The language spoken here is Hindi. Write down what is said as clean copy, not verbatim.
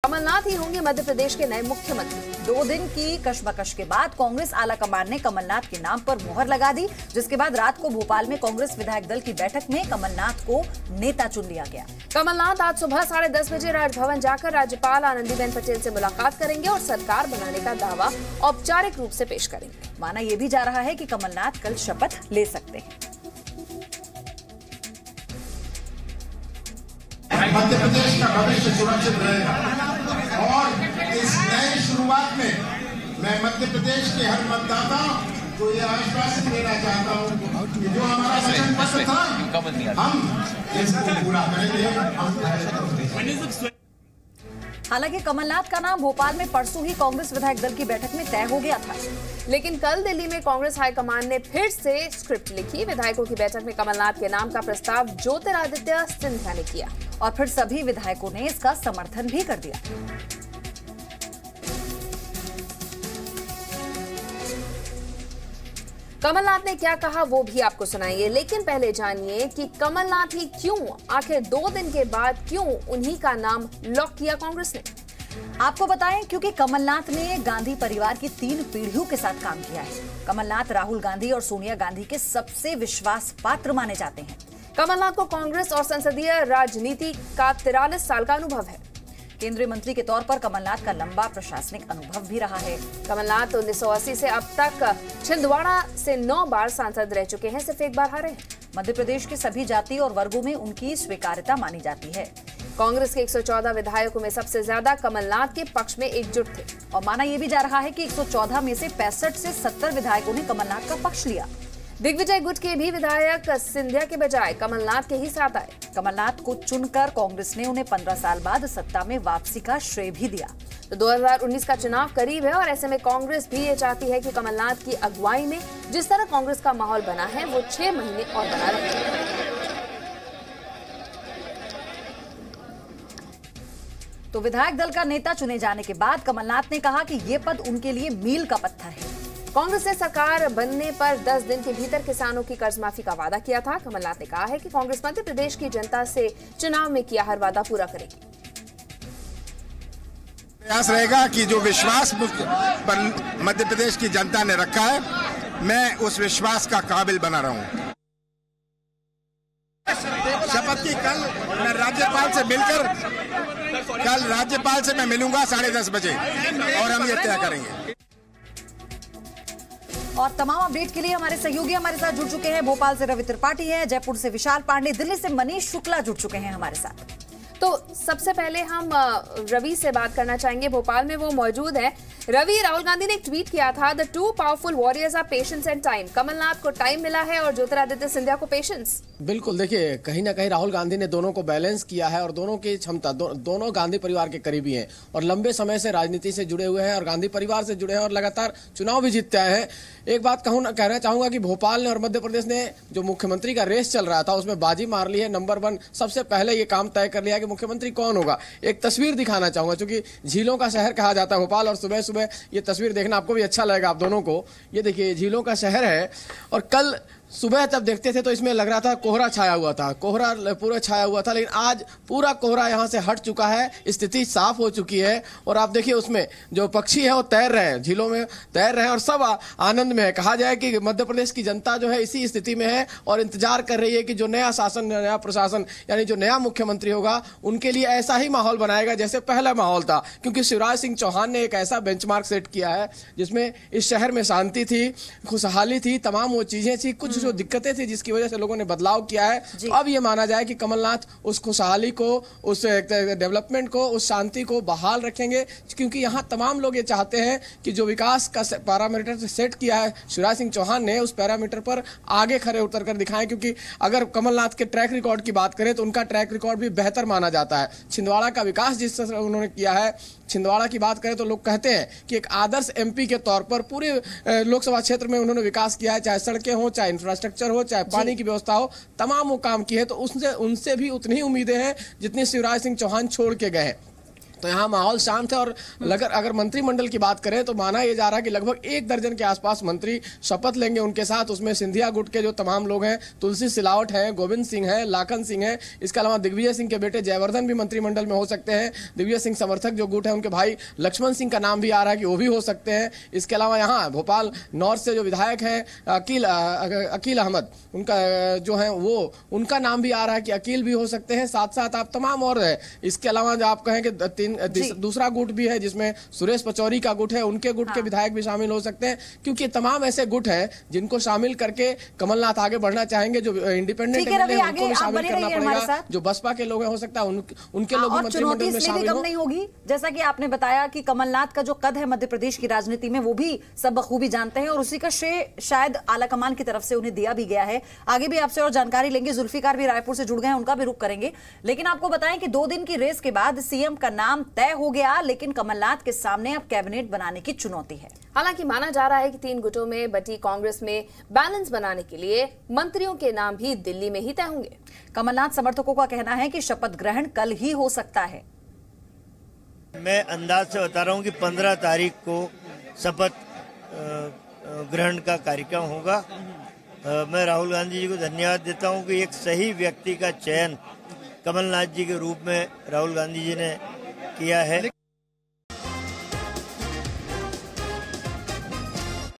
कमलनाथ ही होंगे मध्य प्रदेश के नए मुख्यमंत्री। 2 दिन की कशमकश के बाद कांग्रेस आलाकमान ने कमलनाथ के नाम पर मुहर लगा दी, जिसके बाद रात को भोपाल में कांग्रेस विधायक दल की बैठक में कमलनाथ को नेता चुन लिया गया। कमलनाथ आज सुबह 10:30 बजे राजभवन जाकर राज्यपाल आनंदीबेन पटेल से मुलाकात करेंगे और सरकार बनाने का दावा औपचारिक रूप से पेश करेंगे। माना यह भी जा रहा है कि कमलनाथ कल शपथ ले सकते हैं। मध्य प्रदेश का भविष्य सुरक्षित रहेगा और इस नई शुरुआत में मैं मध्य प्रदेश के हर मतदाता को ये आश्वासन देना चाहता हूँ कि जो हमारा वचन पत्र था हम इसको पूरा करेंगे। हालांकि कमलनाथ का नाम भोपाल में परसों ही कांग्रेस विधायक दल की बैठक में तय हो गया था, लेकिन कल दिल्ली में कांग्रेस हाईकमान ने फिर से स्क्रिप्ट लिखी। विधायकों की बैठक में कमलनाथ के नाम का प्रस्ताव ज्योतिरादित्य सिंधिया ने किया और फिर सभी विधायकों ने इसका समर्थन भी कर दिया। कमलनाथ ने क्या कहा वो भी आपको सुनाइए, लेकिन पहले जानिए कि कमलनाथ ही क्यों, आखिर 2 दिन के बाद क्यों उन्हीं का नाम लॉक किया कांग्रेस ने। आपको बताएं, क्योंकि कमलनाथ ने गांधी परिवार की 3 पीढ़ियों के साथ काम किया है। कमलनाथ राहुल गांधी और सोनिया गांधी के सबसे विश्वास पात्र माने जाते हैं। कमलनाथ को कांग्रेस और संसदीय राजनीति का 43 साल का अनुभव है। केंद्रीय मंत्री के तौर पर कमलनाथ का लंबा प्रशासनिक अनुभव भी रहा है। कमलनाथ 1980 से अब तक छिंदवाड़ा से 9 बार सांसद रह चुके हैं, सिर्फ 1 बार हारे हैं। मध्य प्रदेश के सभी जाति और वर्गों में उनकी स्वीकार्यता मानी जाती है। कांग्रेस के 114 विधायकों में सबसे ज्यादा कमलनाथ के पक्ष में एकजुट थे और माना यह भी जा रहा है कि 114 में से 65 से 70 विधायकों ने कमलनाथ का पक्ष लिया। दिग्विजय गुट के भी विधायक सिंधिया के बजाय कमलनाथ के ही साथ आए। कमलनाथ को चुनकर कांग्रेस ने उन्हें 15 साल बाद सत्ता में वापसी का श्रेय भी दिया। तो 2019 का चुनाव करीब है और ऐसे में कांग्रेस भी ये चाहती है कि कमलनाथ की अगुवाई में जिस तरह कांग्रेस का माहौल बना है वो 6 महीने और बना रहे। तो विधायक दल का नेता चुने जाने के बाद कमलनाथ ने कहा कि ये पद उनके लिए मील का पत्थर है। कांग्रेस ने सरकार बनने पर 10 दिन के भीतर किसानों की कर्ज माफी का वादा किया था। कमलनाथ ने कहा है कि कांग्रेस मध्य प्रदेश की जनता से चुनाव में किया हर वादा पूरा करेगी। प्रयास रहेगा कि जो विश्वास मध्य प्रदेश की जनता ने रखा है, मैं उस विश्वास का काबिल बना रहा हूं। शपथ की कल मैं राज्यपाल से मैं मिलूंगा 10:30 बजे और हम ये तय करेंगे। और तमाम अपडेट के लिए हमारे सहयोगी हमारे साथ जुड़ चुके हैं। भोपाल से रवि त्रिपाठी हैं, जयपुर से विशाल पांडे, दिल्ली से मनीष शुक्ला जुड़ चुके हैं हमारे साथ। तो सबसे पहले हम रवि से बात करना चाहेंगे, भोपाल में वो मौजूद है। रवि, राहुल गांधी ने एक ट्वीट किया था, the 2 powerful warriors are patience and time. Kamal Nath को टाइम मिला है और ज्योतिरादित्य सिंधिया को पेशेंस। बिल्कुल, देखिए कहीं ना कहीं राहुल गांधी ने दोनों को बैलेंस किया है और दोनों की क्षमता, दोनों गांधी परिवार के करीबी हैं और लंबे समय से राजनीति से जुड़े हुए हैं और गांधी परिवार से जुड़े हैं और लगातार चुनाव भी जीतते आए हैं। एक बात कहना चाहूंगा कि भोपाल ने और मध्य प्रदेश ने जो मुख्यमंत्री का रेस चल रहा था उसमें बाजी मार ली है। नंबर 1 सबसे पहले ये काम तय कर लिया कि मुख्यमंत्री कौन होगा। एक तस्वीर दिखाना चाहूंगा, क्योंकि झीलों का शहर कहा जाता है भोपाल और सुबह सुबह ये तस्वीर देखना आपको भी अच्छा लगेगा, आप दोनों को। ये देखिए झीलों का शहर है और कल सुबह जब देखते थे तो इसमें लग रहा था कोहरा छाया हुआ था, कोहरा पूरा छाया हुआ था, लेकिन आज पूरा कोहरा यहाँ से हट चुका है, स्थिति साफ हो चुकी है। और आप देखिए उसमें जो पक्षी है वो तैर रहे हैं, झीलों में तैर रहे हैं और सब आनंद में है। कहा जाए कि मध्य प्रदेश की जनता जो है इसी स्थिति में है और इंतजार कर रही है कि जो नया शासन, नया प्रशासन यानी जो नया मुख्यमंत्री होगा उनके लिए ऐसा ही माहौल बनाएगा जैसे पहला माहौल था। क्योंकि शिवराज सिंह चौहान ने एक ऐसा बेंचमार्क सेट किया है जिसमें इस शहर में शांति थी, खुशहाली थी, तमाम वो चीजें थी, कुछ जो दिक्कतें थी जिसकी वजह से लोगों ने बदलाव किया है। तो अब ये माना जाए कि कमलनाथ उस खुशहाली को, उस डेवलपमेंट को, उस शांति को बहाल रखेंगे। क्योंकि यहाँ तमाम लोग ये चाहते हैं कि जो विकास का पैरामीटर सेट किया है शिवराज सिंह चौहान ने, उस पैरामीटर पर आगे खड़े उतर कर दिखाएं। क्योंकि अगर कमलनाथ के ट्रैक रिकॉर्ड की बात करें तो उनका ट्रैक रिकॉर्ड भी बेहतर माना जाता है। छिंदवाड़ा का विकास जिस तरह उन्होंने किया है, छिंदवाड़ा की बात करें तो लोग कहते हैं कि एक आदर्श एमपी के तौर पर पूरे लोकसभा क्षेत्र में उन्होंने विकास किया है, चाहे सड़कें हो, चाहे इंफ्रास्ट्रक्चर हो, चाहे पानी की व्यवस्था हो, तमाम वो काम किए हैं। तो उनसे भी उतनी ही उम्मीदें हैं जितनी शिवराज सिंह चौहान छोड़ के गए हैं। तो यहाँ माहौल शांत है। और अगर मंत्रिमंडल की बात करें तो माना यह जा रहा है कि लगभग 1 दर्जन के आसपास मंत्री शपथ लेंगे उनके साथ। उसमें सिंधिया गुट के जो तमाम लोग हैं, तुलसी सिलावट हैं, गोविंद सिंह हैं, लाखन सिंह हैं, इसके अलावा दिग्विजय सिंह के बेटे जयवर्धन भी मंत्रिमंडल में हो सकते हैं। दिग्विजय सिंह समर्थक जो गुट है उनके भाई लक्ष्मण सिंह का नाम भी आ रहा है कि वो भी हो सकते हैं। इसके अलावा यहाँ भोपाल नॉर्थ से जो विधायक हैं अकील अहमद, उनका जो है वो उनका नाम भी आ रहा है कि अकील भी हो सकते हैं। साथ साथ आप तमाम और है। इसके अलावा जो आप कहें कि दूसरा गुट भी है जिसमें सुरेश पचौरी का गुट है, उनके गुट के विधायक भी शामिल हो सकते हैं, क्योंकि तमाम ऐसे गुट हैं जिनको शामिल करके कमलनाथ आगे बढ़ना चाहेंगे। जो इंडिपेंडेंट है उनको भी शामिल करना पड़ेगा, जो बसपा के लोग हैं हो सकता है उनके लोग भी मंत्रिमंडल में शामिल कम नहीं होगी। जैसा कि आपने बताया कि कमलनाथ का जो कद है मध्य प्रदेश की राजनीति में वो भी सब बखूबी जानते हैं और उसी का श्रेय शायद आलाकमान की तरफ से उन्हें दिया भी गया है। आगे भी आपसे और जानकारी लेंगे। जुल्फिकार भी रायपुर से जुड़ गए हैं, उनका भी रुख करेंगे। लेकिन आपको बताएं कि 2 दिन की रेस के बाद सीएम का नाम तय हो गया, लेकिन कमलनाथ के सामने अब कैबिनेट बनाने की चुनौती है। हालांकि माना जा रहा है कि 3 गुटों में बटी कांग्रेस में बैलेंस बनाने के लिए मंत्रियों के नाम भी दिल्ली में ही तय होंगे। कमलनाथ समर्थकों का कहना है कि शपथ ग्रहण कल ही हो सकता है। मैं अंदाज से बता रहा हूं कि 15 तारीख को शपथ ग्रहण का कार्यक्रम होगा। मैं राहुल गांधी जी को धन्यवाद देता हूं कि एक सही व्यक्ति का चयन कमलनाथ जी के रूप में राहुल गांधी जी ने किया है।